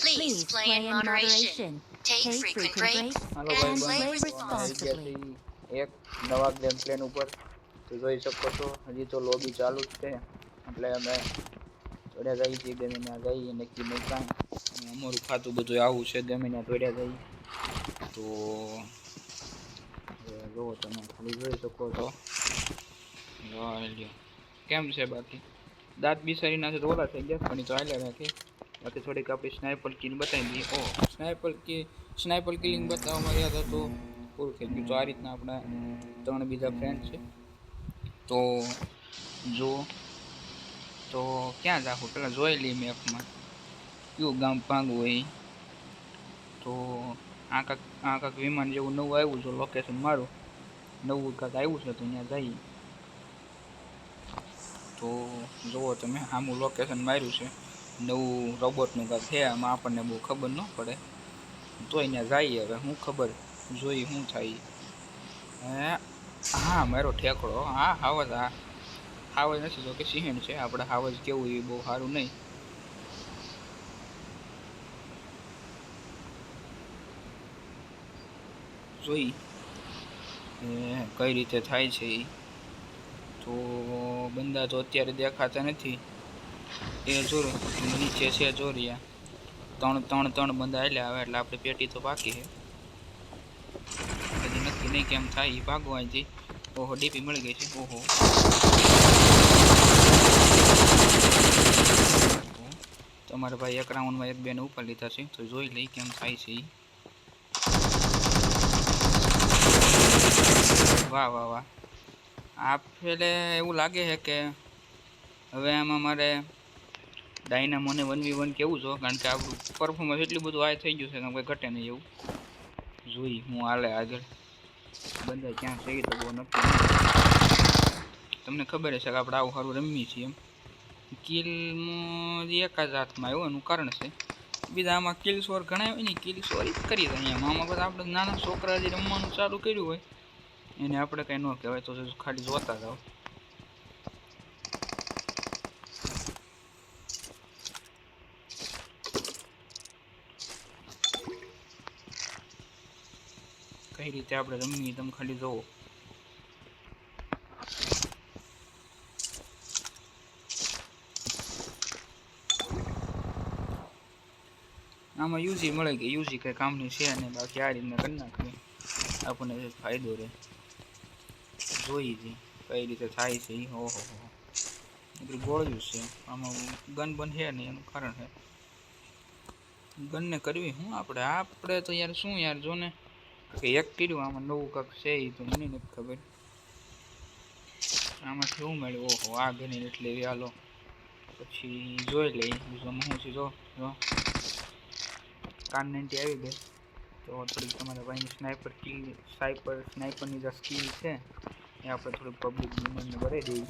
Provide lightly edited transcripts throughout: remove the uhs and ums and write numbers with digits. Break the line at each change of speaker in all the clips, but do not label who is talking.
Please play in moderation. Take frequent breaks and play responsibly.
એક નવા game plane ઉપર તો જોઈ શકો છો હજી તો લોબી ચાલુ જ છે એટલે અમે જોડ્યા જઈએ છીએ ગમે ત્યાં જઈએ નક્કી નહીં કાંઈ અને અમારું ખાતું બધું આવું છે ગમે ત્યાં જોડ્યા જઈએ તો જુઓ તમે ખાલી જોઈ શકો છો કેમ છે બાકી દાંત બિસારી નાખે તો ઓલા થઈ ગયા પણ તો હાલ્યા રાખે બાકી થોડીક આપણી સ્નાઇપર કિલ બતાવી દઈએ ઓ સ્નાઇપર કિલિંગ બતાવવામાં યાદ હતું પૂરું થઈ ગયું તો આ રીતના આપણા 3 બીજા ફ્રેન્ડ છે તો જો તો ક્યાં જાવું પેલા જોઈ લઈએ મેપમાં કયું ગામ ભાંગવું હોય તો આ કાંક વિમાન જેવું નવું આવ્યું છે લોકેશન મારું નવું કાંક આવ્યું છે તો ત્યાં જઈએ તો જુઓ તમે આમું લોકેશન માર્યું છે નવું રોબોટનું કાંક છે આમાં આપણને બહુ ખબર ન પડે તો અહીંયા જઈએ હવે શું ખબર જોઈ શું થાય હા મારો ઠેકડો હા હાવજ નથી તો કે સિંહણ છે આપણે હાવજ કેવું એ બહુ સારું નહીં જોઈ કઈ રીતે થાય છે એ તો બંદા તો અત્યારે દેખાતા નથી એ જોરો નીચે છે જોરિયા ત્રણ બંદા આલ્યા આવે એટલે આપણે પેટી તો બાકી છે હજી નક્કી નહીં કેમ થાય એ ભાગવા અહીંથી ઓહો ડીપી મળી ગઈ છે ઓહો તમારા ભાઈ એક રાઉન્ડમાં એક બેને ઉપર લીધા છે તો જોઈ લઈ કેમ થાય છે વાહ વાહ વાહ આ ફેલે એવું લાગે છે કે હવે આમાં મારે ડાયનામોને 1v1 કેવું છો કારણ કે આપણું પરફોર્મન્સ એટલું બધું હાઈ થઈ ગયું છે કે કંઈ ઘટે નહીં એવું જોઈ હું હાલે આગળ બંદા ક્યાં છે તો બહુ નક્કી તમને ખબર હશે કે આપણે આવું સારું રમીએ છીએ એમ કિલમાં એક જ હાથમાં આવ્યું એનું કારણ છે બીજા આમાં કિલ સ્કોર ઘણા હોય ને કિલ સ્કોર કરી દે અહીંયા આમાં બધા આપણે નાના છોકરા જે રમવાનું ચાલુ કર્યું હોય એને આપણે કંઈ ન કહેવાય તો ખાલી જોતા જાઓ કઈ રીતે આપણે રમીએ તમે ખાલી જોવો આમાં યુઝી મળે કે યુઝી કંઈ કામની છે ને બાકી આ રીતના કરી નાખીએ આપણને ફાયદો રહે જોઈ કઈ રીતે થાય છે ઓહો એટલું ગોળ્યું છે આમાં ગન બન છે નહીં એનું કારણ છે ગનને કરવી હું આપણે તો યાર શું યાર જો ને એક કર્યું આમાં નવું કાંક છે એ તો મને નથી ખબર આમાંથી શું મળ્યું ઓહો આ ગની એટલે એવી હાલો પછી જોઈ લઈ બીજું શું છે જો કાર 90 આવી ગઈ તો થોડીક તમારા ભાઈની સ્નાઈપરની જે સ્કિલ છે એ આપણે થોડીક પબ્લિક ડિમાન્ડને ભરાઈ દઈએ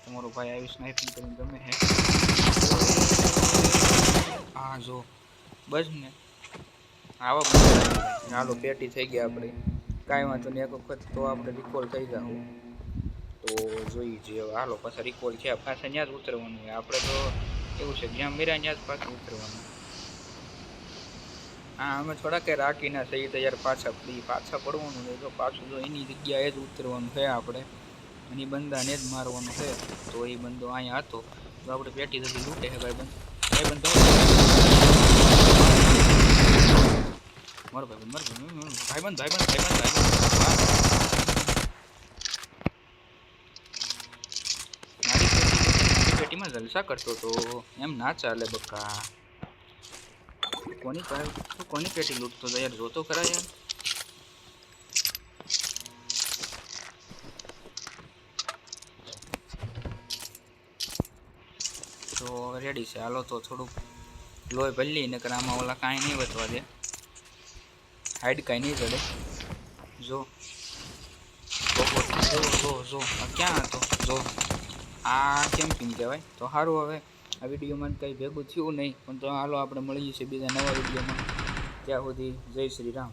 તમારો ભાઈ આવી સ્નાઇપિંગ કરીને ગમે છે હા જો બસ ને આવા હાલો પેટી થઈ ગયા આપણે કાંઈ વાંધો નહીં એક વખત તો આપણે રિકોલ થઈ જાવ તો જોઈ જે હાલો પાછા રિકોલ છે પાછા ત્યાં જ ઉતરવાનું હોય આપણે તો એવું છે જ્યાં મેરા ત્યાં જ પાછું ઉતરવાનું હા અમે થોડા કે રાખીના સહી તો યાર પાછા પડવાનું છે તો પાછું તો એની જગ્યાએ જ ઉતરવાનું છે આપણે એની બંદાને જ મારવાનું છે તો એ બંદો અહીંયા હતો તો આપણે પેટી થતી લૂંટે છે ભાઈબંધ મારો ભાઈબંધ મારી પેટીમાં જલસા કરતો તો એમ ના ચાલે બક્કા કોની પેટી લૂંટતો તો યાર જોતો ખરા યાર તો રેડી છે હાલો તો થોડુંક લોહી ભલ્લી નકર આમાં ઓલા કાંઈ નહીં વધવા દે હાઈડ કાંઈ નહીં ચડે જો ક્યાં હતો જો આ કેમ્પિંગ કહેવાય તો સારું હવે આ વિડીયોમાં કંઈ ભેગું થયું નહીં પણ તો હાલો આપણે મળીએ છીએ બીજા નવા વિડીયોમાં ત્યાં સુધી જય શ્રી રામ